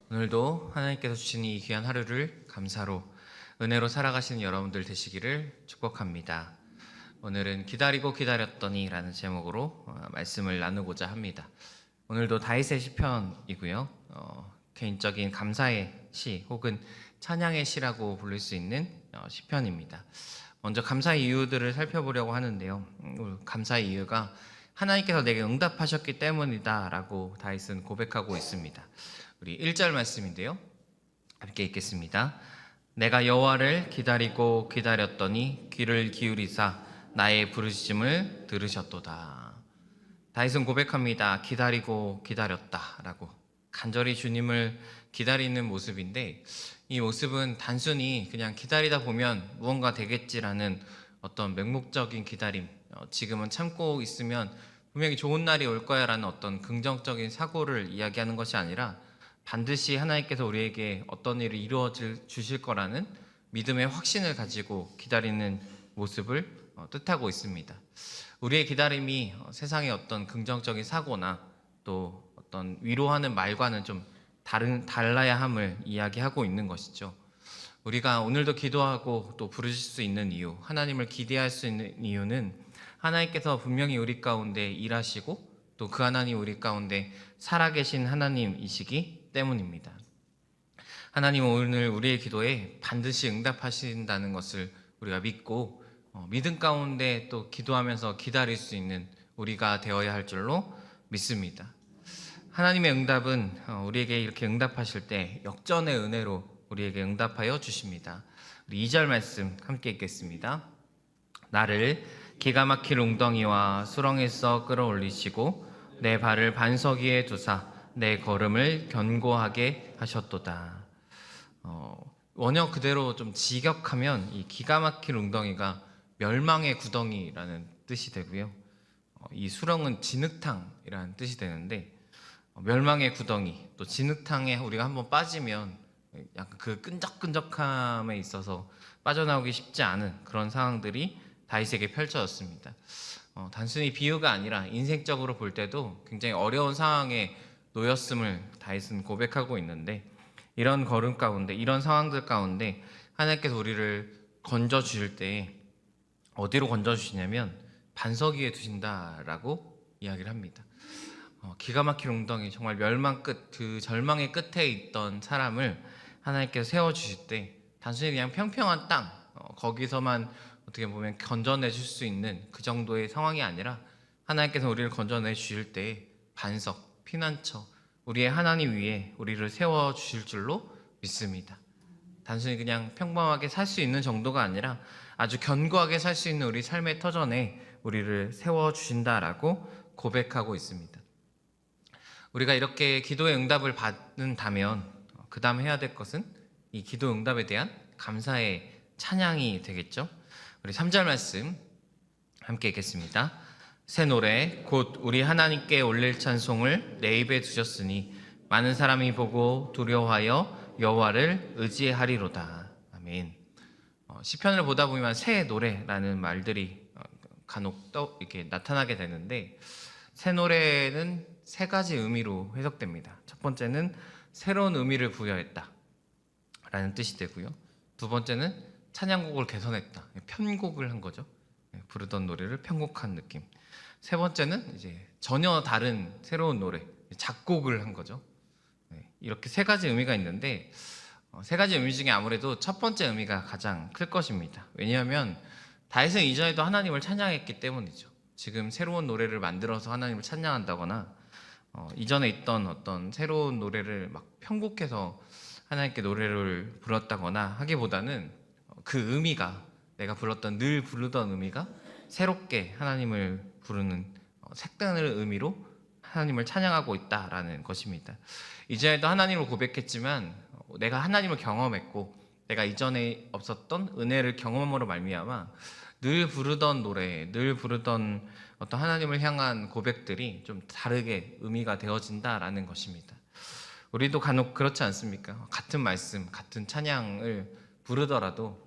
오늘도 하나님께서 주신 이 귀한 하루를 감사로 은혜로 살아가시는 여러분들 되시기를 축복합니다. 오늘은 기다리고 기다렸더니 라는 제목으로 말씀을 나누고자 합니다. 오늘도 다윗의 시편이고요. 개인적인 감사의 시 혹은 찬양의 시라고 부를 수 있는 시편입니다. 먼저 감사의 이유들을 살펴보려고 하는데요. 감사의 이유가 하나님께서 내게 응답하셨기 때문이다 라고 다윗은 고백하고 있습니다. 우리 1절 말씀인데요. 함께 읽겠습니다. 내가 여호와를 기다리고 기다렸더니 귀를 기울이사 나의 부르짖음을 들으셨도다. 다윗은 고백합니다. 기다리고 기다렸다라고 간절히 주님을 기다리는 모습인데, 이 모습은 단순히 그냥 기다리다 보면 무언가 되겠지라는 어떤 맹목적인 기다림, 지금은 참고 있으면 분명히 좋은 날이 올 거야 라는 어떤 긍정적인 사고를 이야기하는 것이 아니라 반드시 하나님께서 우리에게 어떤 일을 이루어 주실 거라는 믿음의 확신을 가지고 기다리는 모습을 뜻하고 있습니다. 우리의 기다림이 세상의 어떤 긍정적인 사고나 또 어떤 위로하는 말과는 좀 달라야 함을 이야기하고 있는 것이죠. 우리가 오늘도 기도하고 또 부르실 수 있는 이유, 하나님을 기대할 수 있는 이유는 하나님께서 분명히 우리 가운데 일하시고 또 그 하나님 우리 가운데 살아계신 하나님이시기 때문입니다. 하나님은 오늘 우리의 기도에 반드시 응답하신다는 것을 우리가 믿고 믿음 가운데 또 기도하면서 기다릴 수 있는 우리가 되어야 할 줄로 믿습니다. 하나님의 응답은 우리에게 이렇게 응답하실 때 역전의 은혜로 우리에게 응답하여 주십니다. 우리 2절 말씀 함께 읽겠습니다. 나를 기가 막힐 웅덩이와 수렁에서 끌어올리시고 내 발을 반석 위에 두사 내 걸음을 견고하게 하셨도다. 원어 그대로 좀 직역하면 이 기가 막힐 웅덩이가 멸망의 구덩이라는 뜻이 되고요. 이 수렁은 진흙탕이라는 뜻이 되는데, 멸망의 구덩이 또 진흙탕에 우리가 한번 빠지면 약간 그 끈적끈적함에 있어서 빠져나오기 쉽지 않은 그런 상황들이 다윗에게 펼쳐졌습니다. 단순히 비유가 아니라 인생적으로 볼 때도 굉장히 어려운 상황에 놓였음을 다윗은 고백하고 있는데, 이런 걸음 가운데 이런 상황들 가운데 하나님께서 우리를 건져 주실 때 어디로 건져 주시냐면 반석 위에 두신다라고 이야기를 합니다. 기가 막힌 웅덩이, 정말 멸망 끝, 그 절망의 끝에 있던 사람을 하나님께서 세워 주실 때 단순히 그냥 평평한 땅, 거기서만 어떻게 보면 건져내 줄 수 있는 그 정도의 상황이 아니라 하나님께서 우리를 건져내 주실 때 반석, 피난처, 우리의 하나님 위에 우리를 세워 주실 줄로 믿습니다. 단순히 그냥 평범하게 살 수 있는 정도가 아니라 아주 견고하게 살 수 있는 우리 삶의 터전에 우리를 세워 주신다라고 고백하고 있습니다. 우리가 이렇게 기도의 응답을 받는다면 그 다음 해야 될 것은 이 기도 응답에 대한 감사의 찬양이 되겠죠. 우리 3절 말씀 함께 읽겠습니다. 새 노래 곧 우리 하나님께 올릴 찬송을 내 입에 두셨으니 많은 사람이 보고 두려워하여 여호와를 의지하리로다. 아멘. 시편을 보다 보면 새 노래라는 말들이 간혹 이렇게 나타나게 되는데, 새 노래는 세 가지 의미로 해석됩니다. 첫 번째는 새로운 의미를 부여했다 라는 뜻이 되고요. 두 번째는 찬양곡을 개선했다, 편곡을 한 거죠. 부르던 노래를 편곡한 느낌. 세 번째는 이제 전혀 다른 새로운 노래, 작곡을 한 거죠. 이렇게 세 가지 의미가 있는데, 세 가지 의미 중에 아무래도 첫 번째 의미가 가장 클 것입니다. 왜냐하면 다윗은 이전에도 하나님을 찬양했기 때문이죠. 지금 새로운 노래를 만들어서 하나님을 찬양한다거나 이전에 있던 어떤 새로운 노래를 막 편곡해서 하나님께 노래를 불렀다거나 하기보다는 그 의미가, 내가 늘 부르던 의미가 새롭게 하나님을 부르는 색다른 의미로 하나님을 찬양하고 있다라는 것입니다. 이전에도 하나님을 고백했지만 내가 하나님을 경험했고 내가 이전에 없었던 은혜를 경험함으로 말미암아 늘 부르던 노래, 늘 부르던 어떤 하나님을 향한 고백들이 좀 다르게 의미가 되어진다라는 것입니다. 우리도 간혹 그렇지 않습니까? 같은 말씀, 같은 찬양을 부르더라도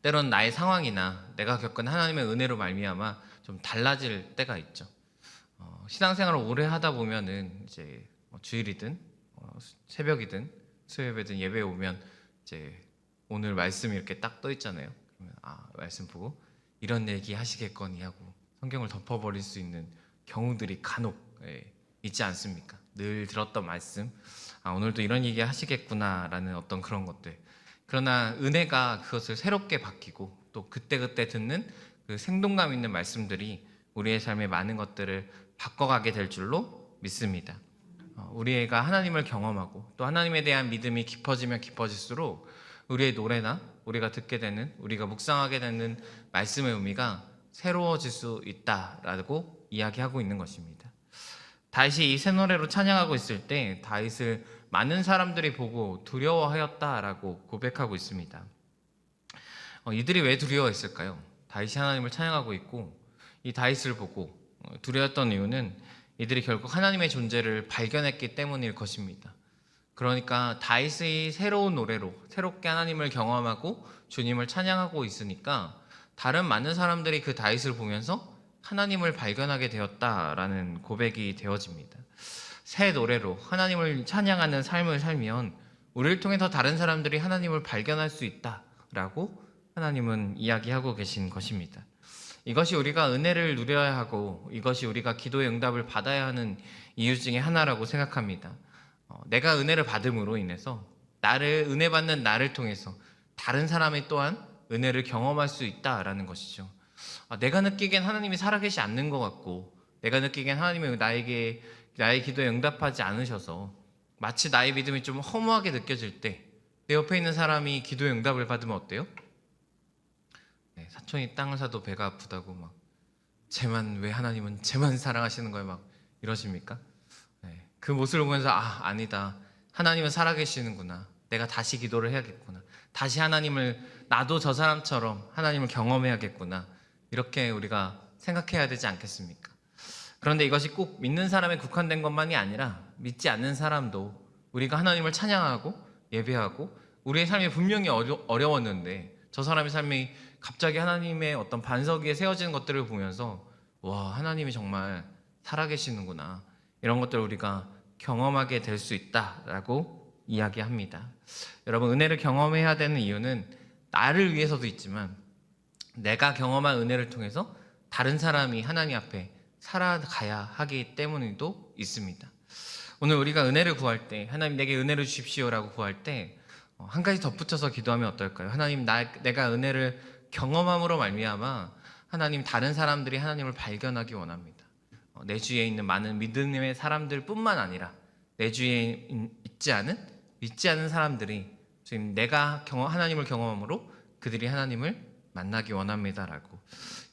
때론 나의 상황이나 내가 겪은 하나님의 은혜로 말미암아 좀 달라질 때가 있죠. 신앙생활을 오래 하다 보면은 이제 주일이든 새벽이든 수요예배든 예배에 오면 이제 오늘 말씀이 이렇게 딱 떠 있잖아요. 그러면 말씀 보고 이런 얘기 하시겠거니 하고 성경을 덮어버릴 수 있는 경우들이 간혹 있지 않습니까? 늘 들었던 말씀, 오늘도 이런 얘기 하시겠구나라는 어떤 그런 것들. 그러나 은혜가 그것을 새롭게 바뀌고 또 그때그때 듣는 그 생동감 있는 말씀들이 우리의 삶의 많은 것들을 바꿔가게 될 줄로 믿습니다. 우리가 하나님을 경험하고 또 하나님에 대한 믿음이 깊어지면 깊어질수록 우리의 노래나 우리가 듣게 되는, 우리가 묵상하게 되는 말씀의 의미가 새로워질 수 있다라고 이야기하고 있는 것입니다. 다윗이 이 새 노래로 찬양하고 있을 때 다윗을 많은 사람들이 보고 두려워하였다라고 고백하고 있습니다. 이들이 왜 두려워했을까요? 다윗이 하나님을 찬양하고 있고 이 다윗을 보고 두려웠던 이유는 이들이 결국 하나님의 존재를 발견했기 때문일 것입니다. 그러니까 다윗의 새로운 노래로 새롭게 하나님을 경험하고 주님을 찬양하고 있으니까 다른 많은 사람들이 그 다윗을 보면서 하나님을 발견하게 되었다라는 고백이 되어집니다. 새 노래로 하나님을 찬양하는 삶을 살면 우리를 통해서 다른 사람들이 하나님을 발견할 수 있다라고 하나님은 이야기하고 계신 것입니다. 이것이 우리가 은혜를 누려야 하고 이것이 우리가 기도의 응답을 받아야 하는 이유 중에 하나라고 생각합니다. 내가 은혜를 받음으로 인해서 은혜 받는 나를 통해서 다른 사람이 또한 은혜를 경험할 수 있다라는 것이죠. 내가 느끼기엔 하나님이 살아계시 않는 것 같고 내가 느끼기엔 하나님이 나의 기도에 응답하지 않으셔서 마치 나의 믿음이 좀 허무하게 느껴질 때 내 옆에 있는 사람이 기도의 응답을 받으면 어때요? 사촌이 땅을 사도 배가 아프다고 막 왜 하나님은 쟤만 사랑하시는 거예요 막 이러십니까? 그 모습을 보면서 아니다, 하나님은 살아계시는구나, 내가 다시 기도를 해야겠구나, 다시 나도 저 사람처럼 하나님을 경험해야겠구나, 이렇게 우리가 생각해야 되지 않겠습니까? 그런데 이것이 꼭 믿는 사람에 국한된 것만이 아니라 믿지 않는 사람도 우리가 하나님을 찬양하고 예배하고 우리의 삶이 분명히 어려웠는데 저 사람의 삶이 갑자기 하나님의 어떤 반석 위에 세워지는 것들을 보면서 와, 하나님이 정말 살아계시는구나, 이런 것들을 우리가 경험하게 될 수 있다라고 이야기합니다. 여러분, 은혜를 경험해야 되는 이유는 나를 위해서도 있지만 내가 경험한 은혜를 통해서 다른 사람이 하나님 앞에 살아가야 하기 때문에도 있습니다. 오늘 우리가 은혜를 구할 때, 하나님 내게 은혜를 주십시오라고 구할 때 한 가지 덧붙여서 기도하면 어떨까요? 하나님, 내가 은혜를 경험함으로 말미암아 하나님, 다른 사람들이 하나님을 발견하기 원합니다. 내 주위에 있는 많은 믿음의 사람들 뿐만 아니라 내 주위에 믿지 않은 사람들이 지금 내가 하나님을 경험함으로 그들이 하나님을 만나기 원합니다라고,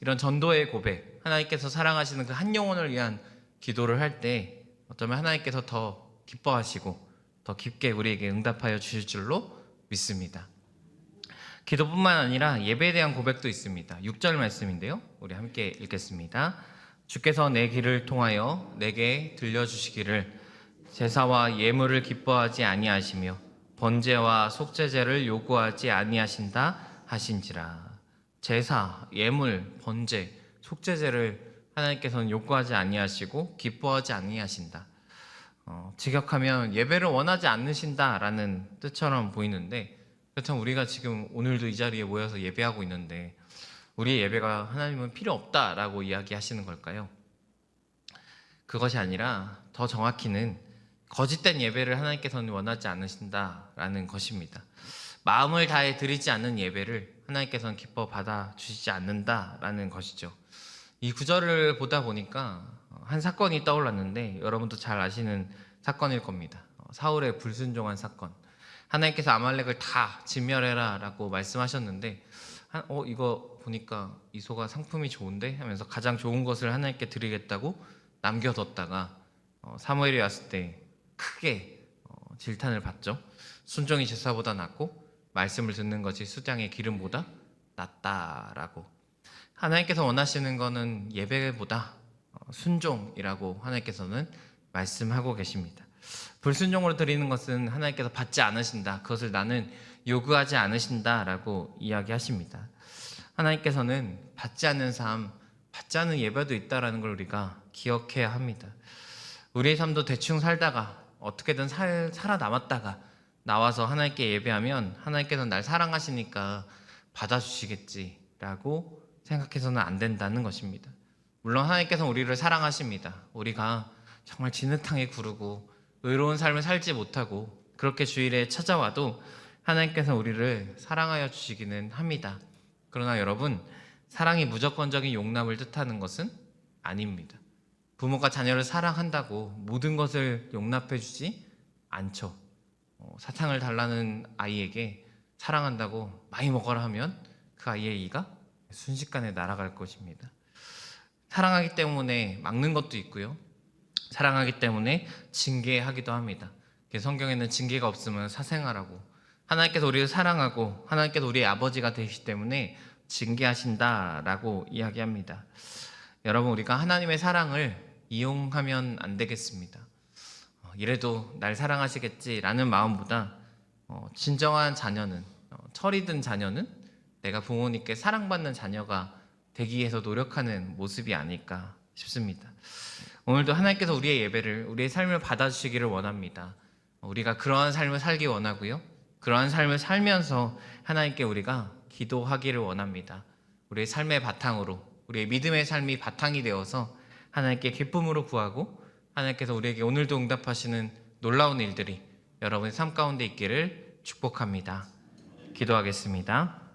이런 전도의 고백, 하나님께서 사랑하시는 그 한 영혼을 위한 기도를 할 때 어쩌면 하나님께서 더 기뻐하시고 더 깊게 우리에게 응답하여 주실 줄로 믿습니다. 기도뿐만 아니라 예배에 대한 고백도 있습니다. 6절 말씀인데요, 우리 함께 읽겠습니다. 주께서 내 귀를 통하여 내게 들려주시기를 제사와 예물을 기뻐하지 아니하시며 번제와 속죄제를 요구하지 아니하신다 하신지라. 제사, 예물, 번제, 속죄제를 하나님께서는 요구하지 아니하시고 기뻐하지 아니하신다. 직역하면 예배를 원하지 않으신다라는 뜻처럼 보이는데, 그렇다면 우리가 지금 오늘도 이 자리에 모여서 예배하고 있는데 우리의 예배가 하나님은 필요 없다라고 이야기하시는 걸까요? 그것이 아니라 더 정확히는 거짓된 예배를 하나님께서는 원하지 않으신다라는 것입니다. 마음을 다해 드리지 않는 예배를 하나님께서는 기뻐 받아주시지 않는다라는 것이죠. 이 구절을 보다 보니까 한 사건이 떠올랐는데 여러분도 잘 아시는 사건일 겁니다. 사울의 불순종한 사건. 하나님께서 아말렉을 다 진멸해라 라고 말씀하셨는데 이거 보니까 이 소가 상품이 좋은데 하면서 가장 좋은 것을 하나님께 드리겠다고 남겨뒀다가 사무엘이 왔을 때 크게 질탄을 받죠. 순종이 제사보다 낫고 말씀을 듣는 것이 수장의 기름보다 낫다라고. 하나님께서 원하시는 것은 예배보다 순종이라고 하나님께서는 말씀하고 계십니다. 불순종으로 드리는 것은 하나님께서 받지 않으신다, 그것을 나는 요구하지 않으신다라고 이야기하십니다. 하나님께서는 받지 않는 삶, 받지 않는 예배도 있다라는 걸 우리가 기억해야 합니다. 우리의 삶도 대충 살다가 어떻게든 살아남았다가 나와서 하나님께 예배하면 하나님께서는 날 사랑하시니까 받아주시겠지라고 생각해서는 안 된다는 것입니다. 물론 하나님께서는 우리를 사랑하십니다. 우리가 정말 진흙탕에 구르고 의로운 삶을 살지 못하고 그렇게 주일에 찾아와도 하나님께서 우리를 사랑하여 주시기는 합니다. 그러나 여러분, 사랑이 무조건적인 용납을 뜻하는 것은 아닙니다. 부모가 자녀를 사랑한다고 모든 것을 용납해 주지 않죠. 사탕을 달라는 아이에게 사랑한다고 많이 먹어라 하면 그 아이의 이가 순식간에 날아갈 것입니다. 사랑하기 때문에 막는 것도 있고요. 사랑하기 때문에 징계하기도 합니다. 성경에는 징계가 없으면 사생아라고, 하나님께서 우리를 사랑하고 하나님께서 우리의 아버지가 되시기 때문에 징계하신다라고 이야기합니다. 여러분, 우리가 하나님의 사랑을 이용하면 안 되겠습니다. 이래도 날 사랑하시겠지라는 마음보다 진정한 자녀는, 철이 든 자녀는 내가 부모님께 사랑받는 자녀가 되기 위해서 노력하는 모습이 아닐까 싶습니다. 오늘도 하나님께서 우리의 예배를, 우리의 삶을 받아주시기를 원합니다. 우리가 그러한 삶을 살기 원하고요. 그러한 삶을 살면서 하나님께 우리가 기도하기를 원합니다. 우리의 삶의 바탕으로, 우리의 믿음의 삶이 바탕이 되어서 하나님께 기쁨으로 구하고 하나님께서 우리에게 오늘도 응답하시는 놀라운 일들이 여러분의 삶 가운데 있기를 축복합니다. 기도하겠습니다.